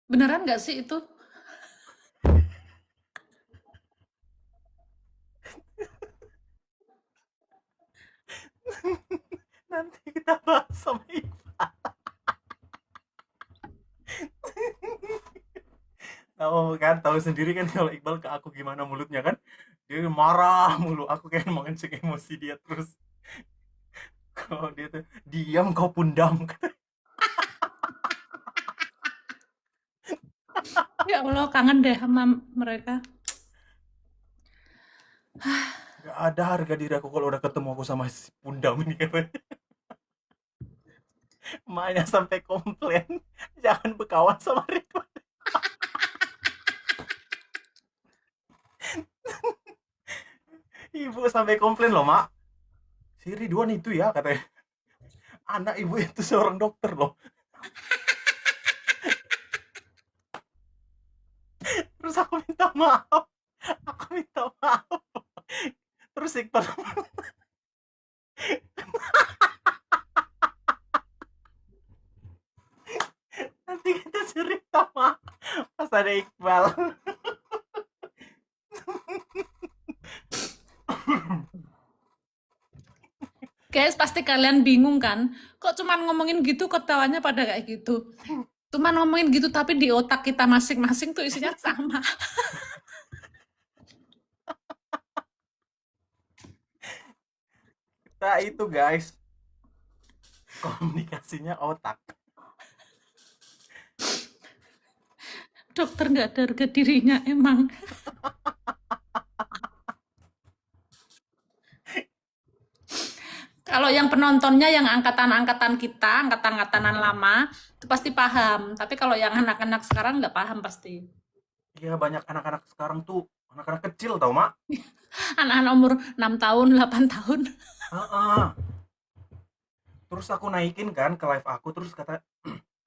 Beneran nggak sih itu? Nanti kita bahas sama Iqbal. Tahu kan, tahu sendiri kan kalau Iqbal ke aku gimana mulutnya kan. Dia marah mulu, aku kayak mengenceng emosi dia terus. Kalau dia tuh diam kau pundam. Ya Allah, kangen deh sama mereka. Gak ada harga diri aku kalau udah ketemu aku sama si pundam ini katanya. Emaknya sampai komplain, jangan berkawan sama Ridwan. Ibu sampai komplain loh, Mak. Si Ridwan itu ya katanya. Anak ibu itu seorang dokter loh. Terus aku minta maaf. Aku minta maaf. Terus Iqbal, nanti kita cerita mah pas ada Iqbal. Guys, pasti kalian bingung kan? Kok cuman ngomongin gitu, ketawanya pada kayak gitu. Cuman ngomongin gitu, tapi di otak kita masing-masing tuh isinya sama. Kita itu guys, komunikasinya otak. Dokter nggak ada harga dirinya emang. Kalau yang penontonnya yang angkatan-angkatan kita, angkatan-angkatanan lama, itu pasti paham. Tapi kalau yang anak-anak sekarang nggak paham pasti. Iya, banyak anak-anak sekarang tuh anak-anak kecil tau mak. Anak-anak umur 6 tahun, 8 tahun. Heeh. Terus aku naikin kan ke live aku terus kata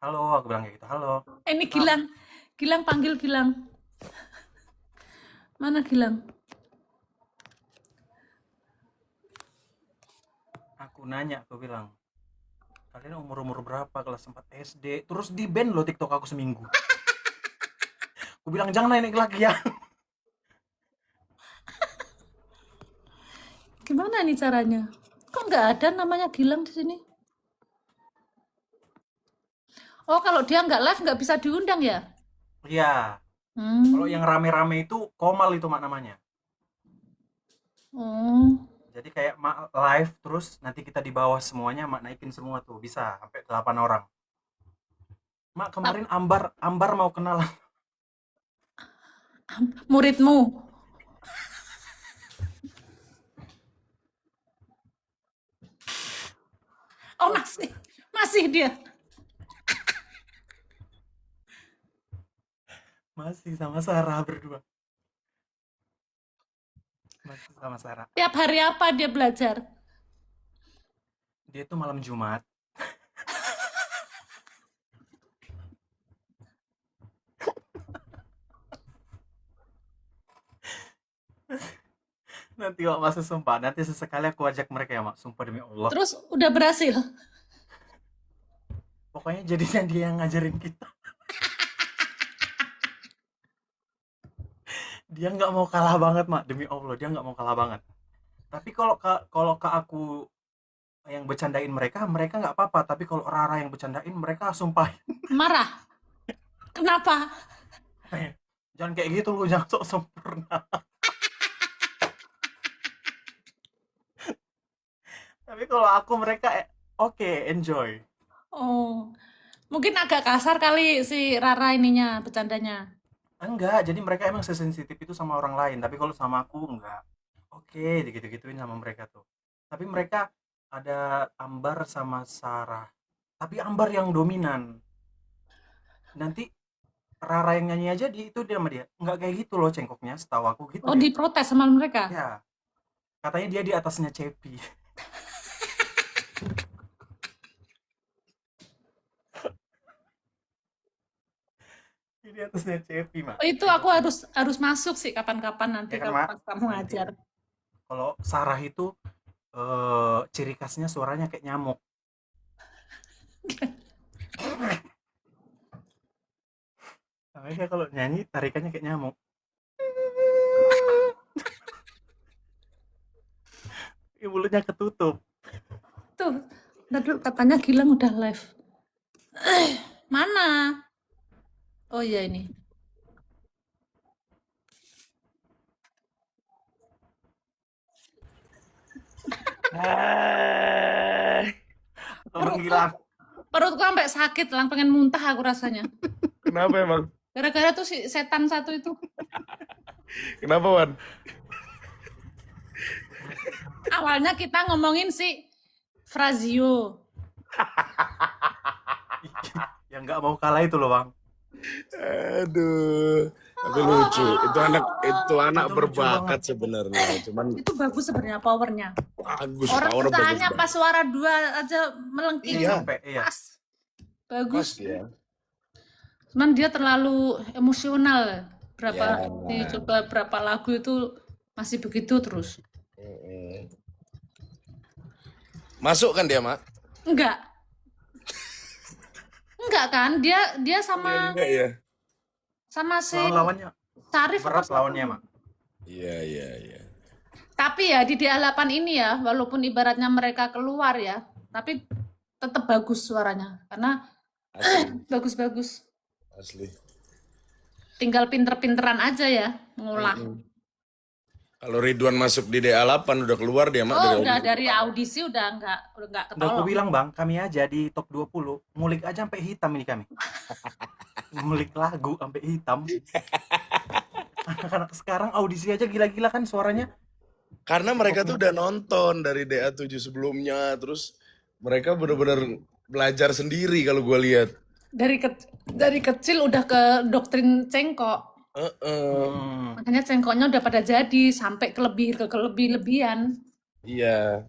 halo, aku bilang kayak gitu halo. Ini Mak, Gilang. Gilang panggil Gilang. Mana Gilang? aku nanya aku bilang kalian umur-umur berapa kelas 4 SD terus di ban loh TikTok aku seminggu. Aku bilang jangan naik lagi ya. Gimana nih caranya? Kok nggak ada namanya Gilang di sini? Oh, kalau dia nggak live nggak bisa diundang ya? Iya, kalau Hmm. yang rame-rame itu komal itu mak namanya. Oh. Jadi kayak mak live terus nanti kita di bawah semuanya mak naikin semua tuh bisa sampai 8 orang. Mak kemarin Ambar Ambar mau kenalan. Muridmu. Oh, masih. Masih dia. Masih sama Sarah berdua. Masih sama Sarah. Tiap hari apa dia belajar? Dia tuh malam Jumat. Nanti mak masih sumpah. Nanti sesekali aku ajak mereka ya mak. Sumpah demi Allah. Terus udah berhasil. Pokoknya jadinya dia yang ngajarin kita. Dia nggak mau kalah banget mak. Demi Allah dia nggak mau kalah banget. Tapi kalau ke aku yang bercandain mereka, mereka nggak apa-apa. Tapi kalau Rara yang bercandain, mereka sumpah. Marah. Kenapa? Jangan kayak gitu lu, jangan sok sempurna. Tapi kalau aku mereka oke, enjoy. Oh. Mungkin agak kasar kali si Rara ininya, bercandanya. Enggak, jadi mereka emang sesensitif itu sama orang lain. Tapi kalau sama aku enggak. Oke, digitu-gituin sama mereka tuh. Tapi mereka ada Ambar sama Sarah. Tapi Ambar yang dominan. Nanti Rara yang nyanyi aja di itu dia sama dia. Enggak kayak gitu loh cengkoknya, setahu aku gitu Oh, dia. diprotes sama mereka. Ya, katanya dia di atasnya Cepi. Dia di atasnya Cepi, Mak. Oh, itu aku Cengkoknya. harus harus masuk sih kapan-kapan nanti Ya kan, kalau Mak? pas kamu Nanti. ngajar. Kalau Sarah itu ciri khasnya suaranya kayak nyamuk. Makanya dia kalau nyanyi tarikannya kayak nyamuk. Mulutnya ketutup. Tuh, ntar dulu katanya Gilang udah live. Mana? Oh iya ini. Tolong Perutku, Gilang. perutku sampai sakit, lang pengen muntah aku rasanya. Kenapa emang? Gara-gara tuh si setan satu itu. Kenapa, Wan? Awalnya kita ngomongin si Frazio. Yang nggak mau kalah itu loh, Bang. Aduh. Tapi lucu. Itu anak Itu lucu berbakat banget. sebenarnya. Cuman Itu bagus sebenarnya powernya. bagus, Orang power kita bagus hanya banget. pas suara dua aja melengking. Iya. Sampai iya. Pas. Pas Bagus. ya. Cuman dia terlalu emosional. Ya. Coba berapa lagu itu masih begitu terus. Masuk kan dia, Mak? Enggak. Enggak kan? Dia sama Enggak ya? sama si Lawan-lawannya Sarif berat apa lawannya, Mak. Iya, iya, iya. Tapi ya di DA8 ini ya, walaupun ibaratnya mereka keluar ya, tapi tetap bagus suaranya karena Asli, bagus-bagus. asli. Tinggal pinter-pinteran aja ya ngolah. Kalau Ridwan masuk di DA8 udah keluar dia, Mak, Oh, dari udah audisi. dari audisi udah enggak Udah aku ketolong. bilang, Bang, kami aja di top 20 ngulik aja sampai hitam ini kami. Ngulik lagu sampai hitam. Anak-anak sekarang audisi aja gila-gila kan suaranya. Karena mereka tuh udah nonton dari DA7 sebelumnya, terus mereka benar-benar belajar sendiri kalau gua lihat. Dari kecil udah ke doktrin cengkok. Hmm. Makanya cengkoknya udah pada jadi sampai kelebih-lebihan. Iya.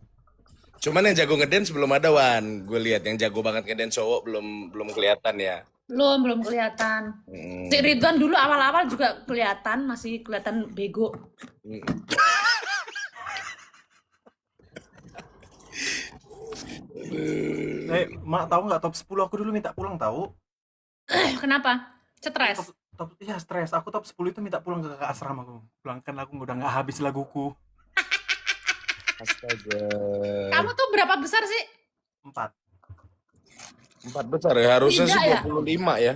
Cuman yang jago ngedance belum ada, Wan. Gue lihat yang jago banget ngedance cowok belum kelihatan ya. Belum kelihatan. Si Ridwan dulu awal-awal juga kelihatan, masih kelihatan bego. Mak tahu nggak top 10 aku dulu minta pulang tahu. Kenapa? Stres. Iya stres. Aku top 10 itu minta pulang ke asrama aku. Pulangkan lagu udah nggak habis laguku. Astaga. Kamu tuh berapa besar sih? 4. 4 besar ya, harusnya Lidah sih ya? 25 ya.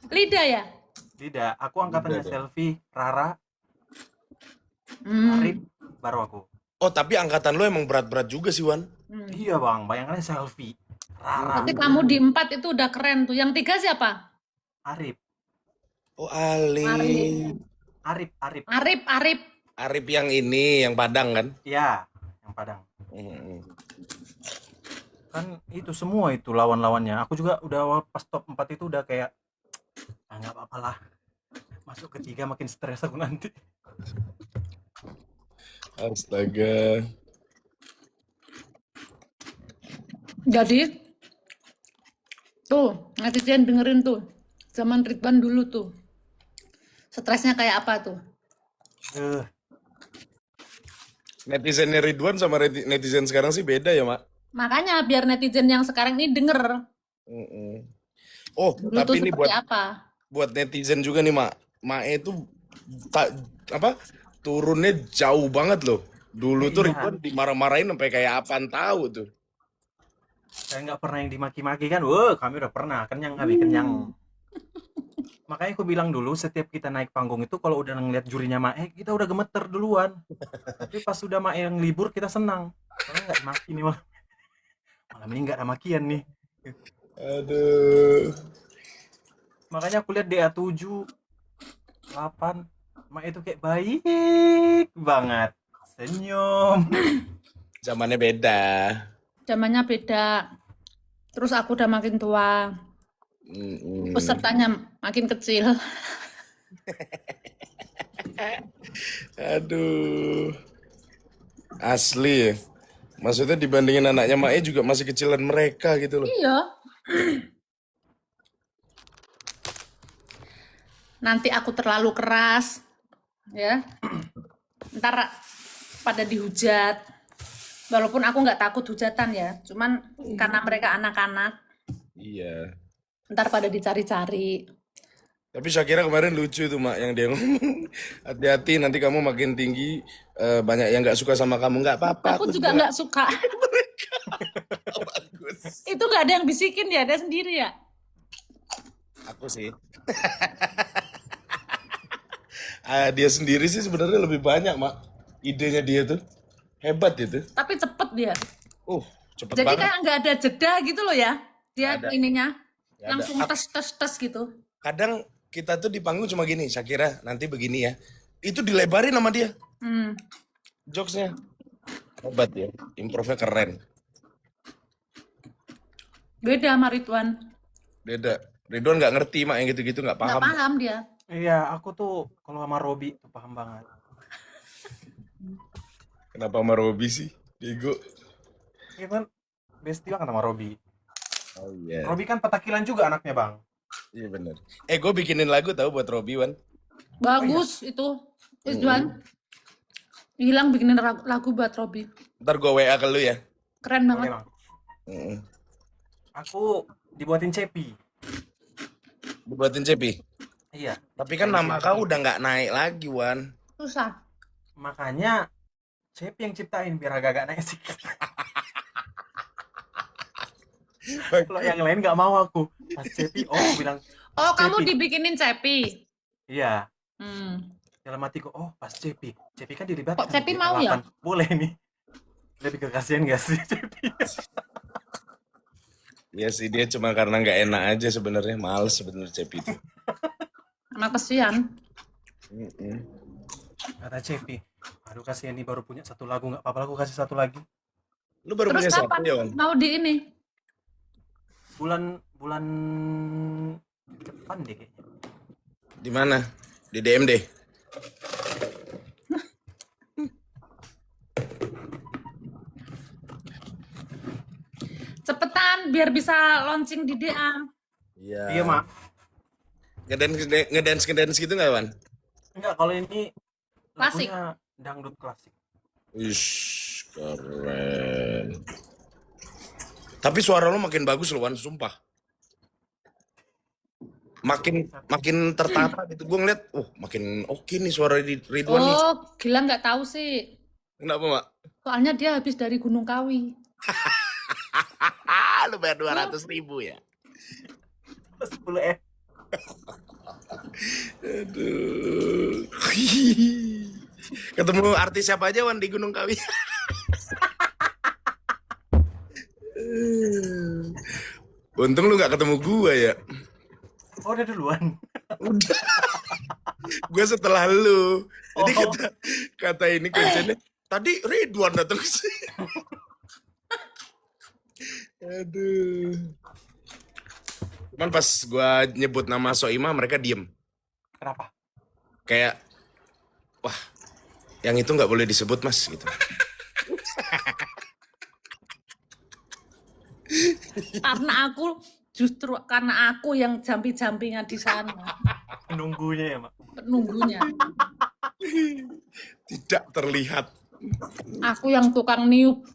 Lidah ya? Tidak, aku angkatannya Lidah deh. Selfie, Rara, Hmm. Arif, baru aku. Oh, tapi angkatan lo emang berat-berat juga sih, Wan. Iya bang, bayangannya Selfie, Rara, Tapi kamu di 4 itu udah keren tuh. Yang 3 siapa? Arif, Oh, Ali. Arif. Arif yang ini, yang Padang kan? Iya, yang Padang. Mm-mm. Kan itu semua itu lawan-lawannya. Aku juga udah pas top 4 itu udah kayak, nggak apa-apa lah. Masuk ke 3 makin stres aku nanti. Astaga. Jadi tuh netizen dengerin tuh. Zaman Ridwan dulu tuh. Stresnya kayak apa tuh? Netizennya Ridwan sama netizen sekarang sih beda ya, Mak? Makanya biar netizen yang sekarang ini denger. Mm-mm. Oh, Dulu tuh tapi ini seperti apa? buat netizen juga nih, Mak. Mae itu turunnya jauh banget loh. Dulu tuh Iya. Ridwan dimarah-marahin sampai kayak apaan tahu tuh. Saya nggak pernah yang dimaki-maki kan. Kami udah pernah. Kenyang kami, kenyang. Makanya aku bilang dulu, setiap kita naik panggung itu kalau udah ngeliat jurinya Mae, kita udah gemeter duluan. Tapi pas sudah Mae yang libur, kita senang. Soalnya nggak maki nih malam. Malam ini nggak ada makian nih. Aduh. Makanya aku lihat DA7, 8, Mae itu kayak baik banget. Senyum. Zamannya beda. Zamannya beda. Terus aku udah makin tua. Pesertanya makin kecil. Aduh. Asli ya. Maksudnya dibandingin anaknya Mae juga masih kecilan mereka gitu loh. Iya. Nanti aku terlalu keras. Ya. Ntar pada dihujat. Walaupun aku nggak takut hujatan ya. Cuman karena mereka anak-anak. Iya. Ntar pada dicari-cari. Tapi Shakira kemarin lucu tuh Mak, yang dia ngomong hati-hati nanti kamu makin tinggi, banyak yang nggak suka sama kamu. Nggak apa-apa, Aku aku juga juga nggak suka. bagus. Itu nggak ada yang bisikin ya, dia sendiri ya. Aku sih. Dia sendiri sih sebenarnya lebih banyak Mak. Idenya dia tuh hebat itu. Tapi cepet dia. Cepet Jadi banget. kayak nggak ada jeda gitu loh ya. Nggak Dia ada, ininya nggak ada. langsung tes tes tes gitu. Kadang kita tuh di panggung cuma gini, Shakira nanti begini ya. Itu dilebarin sama dia, Hmm. jokesnya. Hebat ya, improve-nya keren. Beda sama Ridwan. Beda. Ridwan nggak ngerti Mak yang gitu-gitu, nggak Nggak paham. paham dia. Iya, aku tuh kalau sama Robi tuh paham banget. Kenapa sama Robby sih? Bego. Iya kan, bestie banget sama Robi. Oh iya. Robi kan petakilan juga anaknya, Bang. Iya bener. Gue bikinin lagu tahu buat Robby Wan. Bagus itu. Ridwan. Hilang bikinin lagu buat Robby. Ntar gue WA ke lu ya. Keren Boleh, banget. Bang. Mm-mm. Aku dibuatin cepi. Dibuatin Cepi. Iya, Tapi kan nama kau udah nggak naik lagi Wan. Susah. makanya cepi yang ciptain biar agak-agak naik sedikit. Kalau yang lain nggak mau aku. Pas cepi, oh aku bilang, Oh, kamu Cepi. dibikinin cepi. iya. Hmm. Dalam hatiku, oh pas cepi. Cepi kan dilibatkan. Kok Cepi di mau ya? L8. Boleh nih. Lebih kekasihan gak sih cepi? Iya sih dia cuma karena nggak enak aja sebenarnya, males sebenarnya Cepi itu. Sama kesian. Mm-mm. Kata cepi, aduh kasihan nih baru punya satu lagu, nggak apa-apa aku kasih satu lagi. Lu baru Terus punya satu kapan ya Wan? mau di ini? Bulan depan deh kayaknya. Di mana? Di DMD. Cepetan biar bisa launching di DA. Iya. Iya mak. Ngedance gitu nggak Wan? Enggak, kalau ini Klasik. lagunya dangdut klasik. Ish, keren. Tapi suara lo makin bagus loh Wan, sumpah. Makin tertata gitu. Gue ngeliat, makin oke nih suara Ridwan nih. Oh, gila nggak tahu sih. Kenapa Mak? Soalnya dia habis dari Gunung Kawi. Lu bayar 200.000 ya? 10 Aduh. Ketemu artis siapa aja Wan di Gunung Kawi? Untung lu gak ketemu gua ya. Oh udah duluan. Udah. Gua setelah lu. Jadi Oh. kata ini kuncinya, tadi Ridwan datang ke sini. Aduh. Cuman pas gua nyebut nama Soimah mereka diem. Kenapa? Kayak, wah, yang itu nggak boleh disebut mas gitu. Karena aku yang jampi-jampingan di sana. Penunggunya ya mak. Penunggunya. Tidak terlihat. Aku yang tukang niup.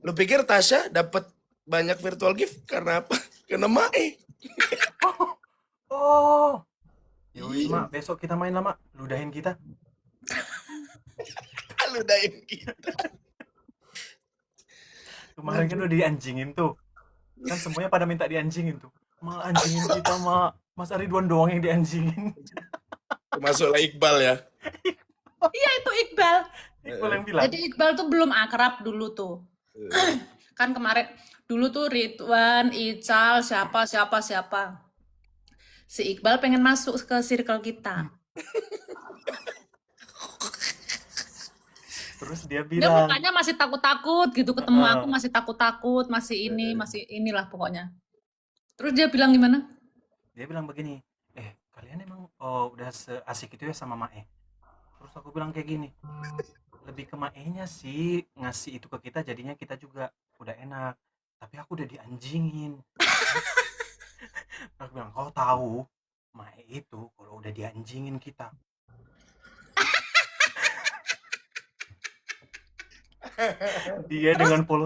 Lu pikir Tasya dapat banyak virtual gift karena apa? Karena Mae. Oh. Yaudah mak, besok kita main lah mak. Ludahin kita. Ludahin kita. Kemarin kan udah dianjingin tuh. Kan semuanya pada minta dianjingin tuh. Malah anjingin kita mak. Mas Ridwan doang yang dianjingin. Termasuklah Iqbal ya. Iya itu Iqbal. Iqbal yang bilang. Jadi Iqbal tuh belum akrab dulu tuh. Kan kemarin dulu tuh Ridwan, Ical, siapa. Si Iqbal pengen masuk ke circle kita. Terus dia Dia bilang. mukanya masih takut-takut gitu ketemu aku masih takut-takut, masih inilah pokoknya. Terus dia bilang gimana? Dia bilang begini, kalian emang udah seasik itu ya sama Mae? Terus aku bilang kayak gini, lebih ke Mae-nya sih ngasih itu ke kita, jadinya kita juga udah enak. Tapi aku udah dianjingin. Aku bilang, kau tahu Mae itu kalau udah dianjingin kita. Dia Terus dengan polo.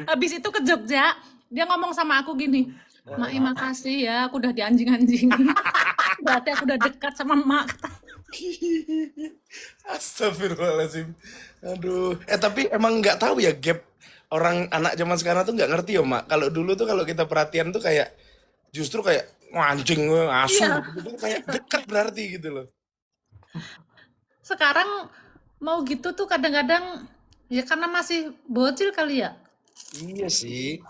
abis itu ke Jogja, dia ngomong sama aku gini, Mak, makasih ya, aku udah dianjing-anjingin. Berarti aku udah dekat sama Mak. Astagfirullahaladzim. Aduh. Tapi emang nggak tahu ya gap orang anak zaman sekarang tuh nggak ngerti ya mak. Kalau dulu tuh kalau kita perhatian tuh kayak justru kayak mancing, asu, Iya, gitu kayak dekat berarti gitu loh. sekarang mau gitu tuh kadang-kadang ya karena masih bocil kali ya, Iya sih.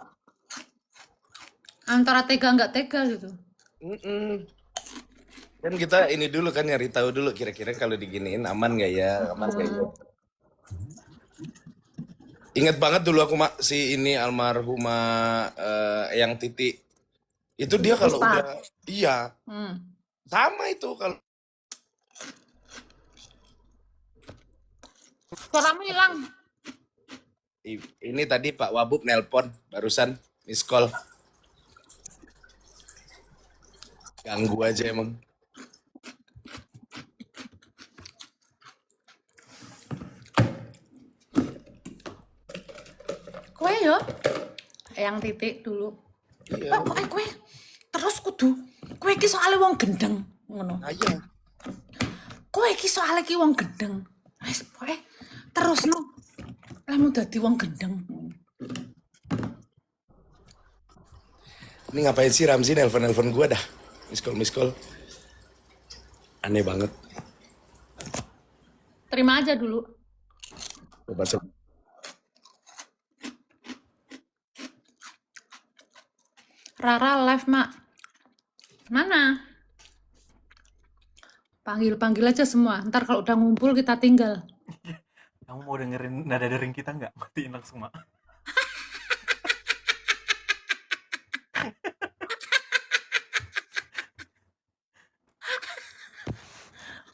antara tega nggak tega gitu. Mm-mm. Kan kita ini dulu kan nyari tahu dulu kira-kira kalau diginiin aman nggak ya, aman nggak ya. Ingat banget dulu aku mak si ini almarhumah yang Titi itu dia kalau Puspa. udah iya Hmm. sama itu kalau Suaramu hilang. ini tadi Pak Wabub nelpon barusan miss call ganggu aja emang. Kue yo, yang titik dulu. Iya. Oh, kue terus kudu. Kue iki soalnya wong gendeng, ngono. Nah, iya. Kue iki soalnya ki wong gendeng. Wes, kue terus no. Kamu dadi wong gendeng. Ini ngapain sih Ramzi nelpon gua dah. Miss call. Aneh banget. Terima aja dulu. Coba coba. Rara live, Mak. Mana? Panggil-panggil aja semua. Ntar kalau udah ngumpul kita tinggal. Kamu mau dengerin nada dering kita nggak? Matiin langsung mak.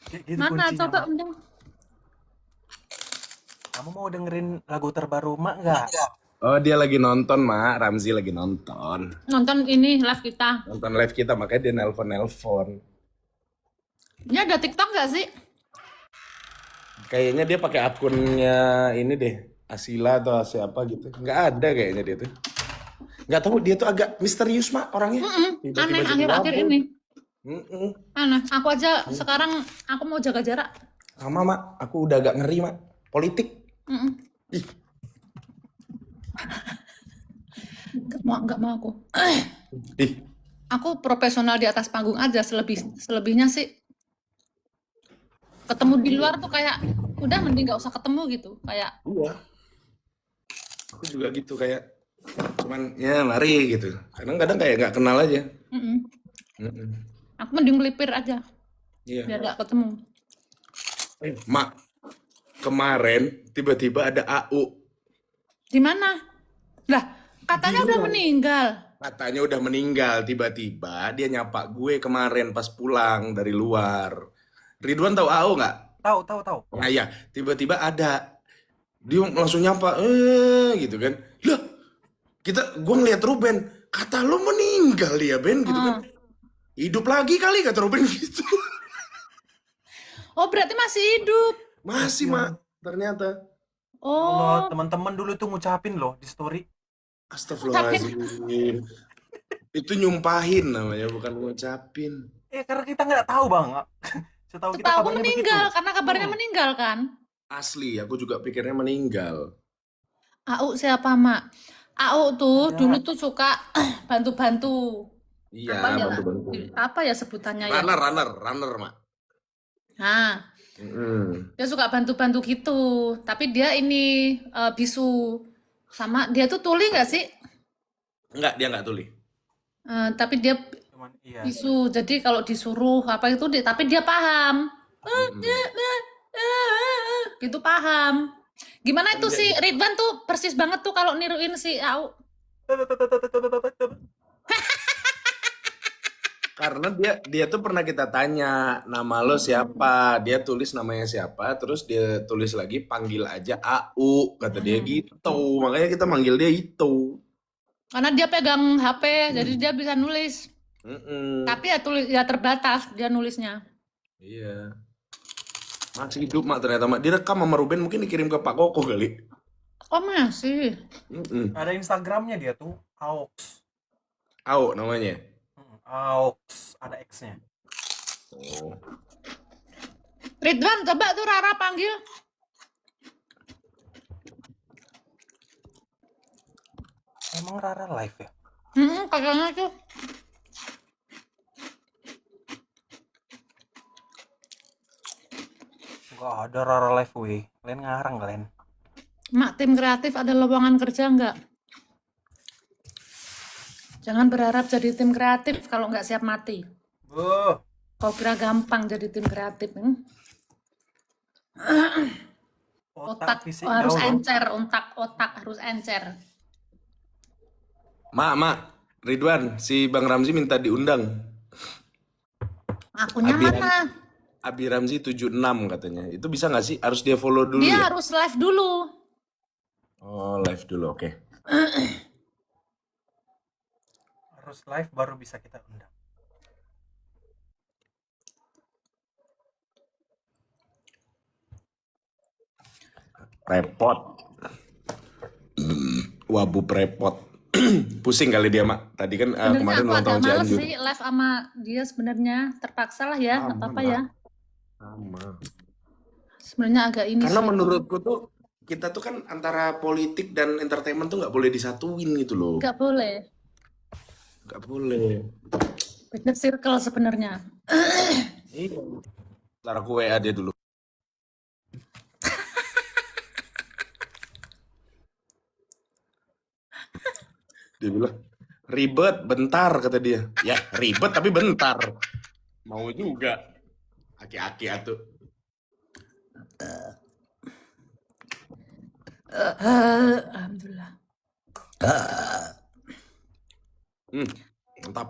Kayak gitu Mana? kuncinya, Coba Mak. undang. Kamu mau dengerin lagu terbaru mak nggak? Oh dia lagi nonton mak, Ramzi lagi nonton Nonton ini live kita. live kita makanya dia nelpon. Ini ada TikTok nggak sih? Kayaknya dia pakai akunnya ini deh, Asila atau siapa gitu. Nggak ada kayaknya dia tuh. Nggak tahu dia tuh agak misterius mak orangnya. Tiba-tiba Aneh jadi akhir-akhir wabuk. ini. Mm-mm. Aneh. Aku aja sekarang aku mau jaga jarak. Sama mak, aku udah agak ngeri mak. Politik. Mm-mm. Ih, Nggak mau aku. ih. Aku profesional di atas panggung aja. Selebihnya sih ketemu di luar tuh kayak udah mending nggak usah ketemu gitu. Kayak Iya. Aku juga gitu kayak cuman ya mari gitu. Kadang-kadang kayak nggak kenal aja. mm-mm. Mm-mm. Aku mending melipir aja Iya. biar nggak ketemu. Mak, kemarin tiba-tiba ada AU. Di mana? Lah, katanya udah meninggal. Katanya udah meninggal, tiba-tiba dia nyapa gue kemarin pas pulang dari luar. Ridwan tahu AU nggak? Tahu. Nah iya, tiba-tiba ada. Dia langsung nyapa, gitu kan. Lah, gue ngeliat Ruben, kata lo meninggal dia Ben, gitu kan. Hidup lagi kali kata Ruben gitu. Oh, berarti masih hidup. Masih mak, ternyata. Oh, Allah, teman-teman dulu tuh ngucapin loh di story. Astagfirullahaladzim. Itu nyumpahin namanya, bukan ngucapin. Karena kita nggak tahu bang. Setahu kita setahu kabarnya meninggal begitu. karena kabarnya meninggal kan? Asli, aku juga pikirnya meninggal. AU siapa, Mak? AU tuh Ada. dulu tuh suka bantu-bantu. Iya, Apa ya? bantu-bantu. Apa ya sebutannya ya? Runner, mak. Nah, Mm. dia suka bantu-bantu gitu. Tapi dia ini bisu. Sama dia tuh tuli nggak sih? Enggak, dia enggak tuli. Tapi dia Cuman iya. bisu. Jadi kalau disuruh apa itu, tapi dia paham. Gitu paham. Gimana itu si Ridwan tuh persis banget tuh kalau niruin si AU. Karena dia tuh pernah kita tanya nama lo siapa, dia tulis namanya siapa, terus dia tulis lagi panggil aja AU, kata dia gitu. Makanya kita manggil dia itu. Karena dia pegang HP, jadi dia bisa nulis. Mm-mm. Tapi ya tulis ya terbatas dia nulisnya. Iya. Masih hidup mak ternyata mak. Direkam sama Ruben mungkin dikirim ke Pak Koko kali. Oh masih. Mm-mm. Ada Instagramnya dia tuh, Aux. Au namanya. Aux, ada X-nya. Oh. Ridwan, coba tuh Rara panggil. Emang Rara live ya? Kayaknya tuh. Gak ada Rara live weh. Kalian ngarang kalian. Mak, tim kreatif ada lowongan kerja nggak? Jangan berharap jadi tim kreatif kalau nggak siap mati. Buh, Kau kira gampang jadi tim kreatif? Otak fisik harus gaul loh. encer, otak harus encer. Mak, Ridwan, si Bang Ramzi minta diundang. Akunya Abi mana? Abi Ramzi 76 katanya. Itu bisa nggak sih? Harus dia follow dulu Dia ya? harus live dulu. Oh, live dulu, oke. Harus live baru bisa kita undang. Repot. Wabu repot. Pusing kali dia, Mak. Tadi kan Sebenarnya kemarin aku ulang agak tahun males Cianjur. sih live sama dia sebenarnya. Terpaksa lah ya, nggak Sama, apa-apa Mak. ya. Sama. Sebenarnya agak ini Karena sih. menurutku tuh kita tuh kan antara politik dan entertainment tuh nggak boleh disatuin gitu loh. Nggak boleh. Nggak boleh. Beda circle sebenarnya. Iya. Ntar aku WA dia dulu. Dia bilang, ribet, bentar, kata dia. Ya, ribet tapi bentar. Mau juga. Aki-aki atuh. Alhamdulillah. Mantap.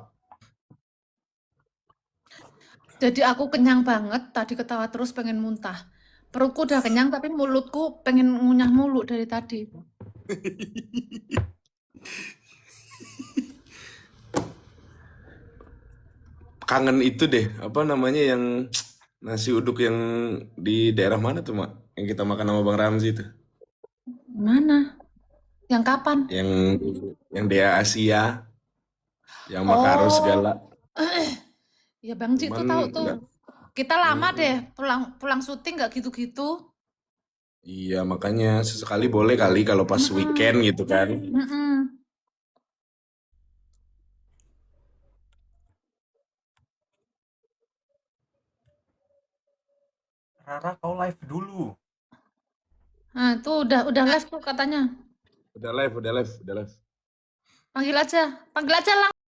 Jadi aku kenyang banget, tadi ketawa terus pengen muntah. Perutku udah kenyang tapi mulutku pengen ngunyah mulu dari tadi. Kangen itu deh, apa namanya yang nasi uduk yang di daerah mana tuh, Mak? Yang kita makan sama Bang Ramzi itu. Mana? Yang kapan? Yang dia Asia, yang Makaro Oh, segala. ya Bang Ji tuh Cuman tahu tuh. nggak- Kita lama deh pulang syuting nggak gitu-gitu. iya makanya sesekali boleh kali kalau pas weekend gitu kan. Mm-mm. Rara kau live dulu. Nah, itu udah live tuh katanya. Udah live. Panggil aja langsung.